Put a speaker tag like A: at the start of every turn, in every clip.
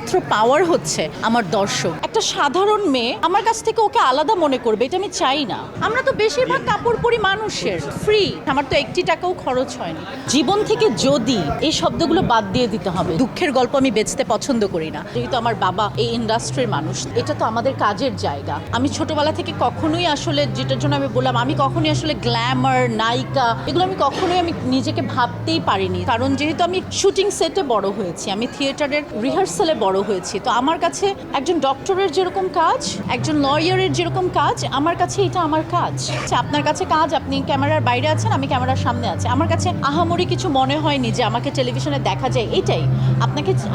A: একমাত্র পাওয়ার হচ্ছে আমার দর্শক। একটা সাধারণ মেয়ে আমার কাছ থেকে ওকে আলাদা মনে করবে, এটা আমি চাই না। আমরা তো বেশিরভাগ কাপড় পরি মানুষের ফ্রি, আমার তো 1 টাকাও খরচ হয়নি। জীবন থেকে যদি এই শব্দগুলো বাদ দিয়ে দিতে হবে। দুঃখের গল্প আমি বেচতে পছন্দ করি না, যেহেতু আমার বাবা এই ইন্ডাস্ট্রির মানুষ। এটা তো আমাদের কাজের জায়গা। আমি ছোটবেলা থেকে কখনোই আসলে, যেটার জন্য আমি বললাম, আমি কখনোই আসলে গ্ল্যামার, নায়িকা, এগুলো আমি কখনোই নিজেকে ভাবতেই পারিনি। কারণ যেহেতু আমি শুটিং সেটে বড় হয়েছি, আমি থিয়েটারের রিহার্সালে বড় হয়েছি, তো আমার কাছে একজন ডক্টরের যেরকম কাজ, একজন লয়ারের যেরকম কাজ, আমার কাছে এটা আমার কাজ। আপনার কাছে কাজ, আপনি ক্যামেরার বাইরে আছেন, আমি ক্যামেরার সামনে আছি। আমার কাছে আহামরি কিছু মনে হয়নি যে আমাকে টেলিভিশনে দেখা যায়, এটাই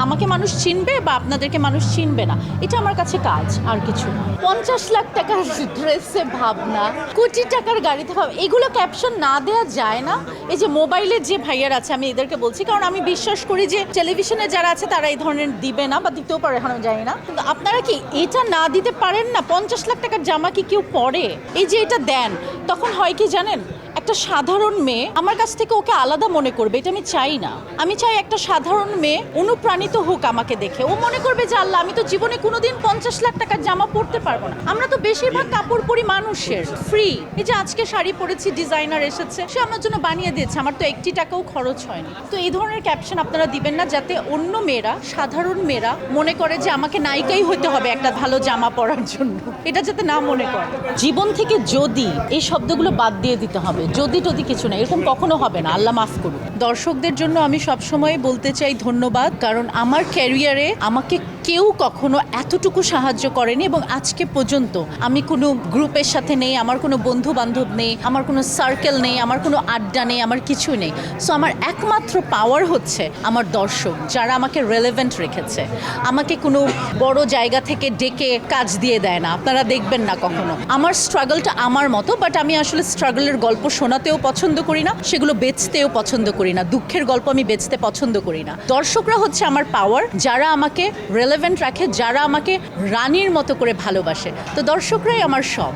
A: আমাকে মানুষ চিনবে বা আপনাদেরকে মানুষ চিনবে না, এটা আমার কাছে কাজ, আর কিছু না। 50 লাখ টাকার ড্রেসে ভাবনা, কোটি টাকার গাড়িতে ভাবনা, এগুলো ক্যাপশন না দেওয়া যায় না? এই যে মোবাইলের যে ভাইয়ার আছে, আমি এদেরকে বলছি, কারণ আমি বিশ্বাস করি যে টেলিভিশনে যারা আছে তারা এই ধরনের দিবে না, বা দিতেও পারে, এখন আমি জানি না। কিন্তু আপনারা কি এটা না দিতে পারেন না? 50 লাখ টাকার জামা কি কেউ পরে? এই যে এটা দেন, তখন হয় কি জানেন, একটা সাধারণ মেয়ে আমার কাছ থেকে ওকে আলাদা মনে করবে, এটা আমি চাই না। আমি চাই একটা সাধারণ মেয়ে অনুপ্রাণিত হোক আমাকে দেখে, ও মনে করবে যে আল্লাহ, আমি তো জীবনে কোনোদিন 50 লাখ টাকার জামা পরতে পারবো না। আমরা তো বেশিরভাগ কাপড় পরি মানুষের ফ্রি। এই যে আজকে শাড়ি পরেছি, ডিজাইনার এসেছে, সে আমার জন্য বানিয়ে দিয়েছে, আমার তো 1 টাকাও খরচ হয়নি। তো এই ধরনের ক্যাপশন আপনারা দিবেন না, যাতে অন্য মেয়েরা, সাধারণ মেয়েরা মনে করে যে আমাকে নায়িকাই হতে হবে একটা ভালো জামা পরার জন্য, এটা যাতে না মনে করে। জীবন থেকে যদি এই শব্দগুলো বাদ দিয়ে দিতে হবে, যদি কিছু না, এরকম কখনো হবে না, আল্লাহ মাফ করুন। দর্শকদের জন্য আমি সবসময় বলতে চাই ধন্যবাদ, কারণ আমার ক্যারিয়ারে আমাকে কেউ কখনো এতটুকু সাহায্য করেনি, এবং আজকে পর্যন্ত আমি কোনো গ্রুপের সাথে নেই, আমার কোনো বন্ধু বান্ধব নেই, আমার কোনো সার্কেল নেই, আমার কোনো আড্ডা নেই, আমার কিছু নেই। সো আমার একমাত্র পাওয়ার হচ্ছে আমার দর্শক, যারা আমাকে রেলেভেন্ট রেখেছে। আমাকে কোনো বড় জায়গা থেকে ডেকে কাজ দিয়ে দেয় না, আপনারা দেখবেন না কখনো। আমার স্ট্রাগলটা আমার মতো, বাট আমি আসলে স্ট্রাগলের গল্প শোনাতেও পছন্দ করি না, সেগুলো বেচতেও পছন্দ করি না। দুঃখের গল্প আমি বেচতে পছন্দ করি না। দর্শকরা হচ্ছে আমার পাওয়ার, যারা আমাকে রেলেভেন্ট রাখে, যারা আমাকে রানীর মতো করে ভালোবাসে। তো দর্শকরাই আমার সব।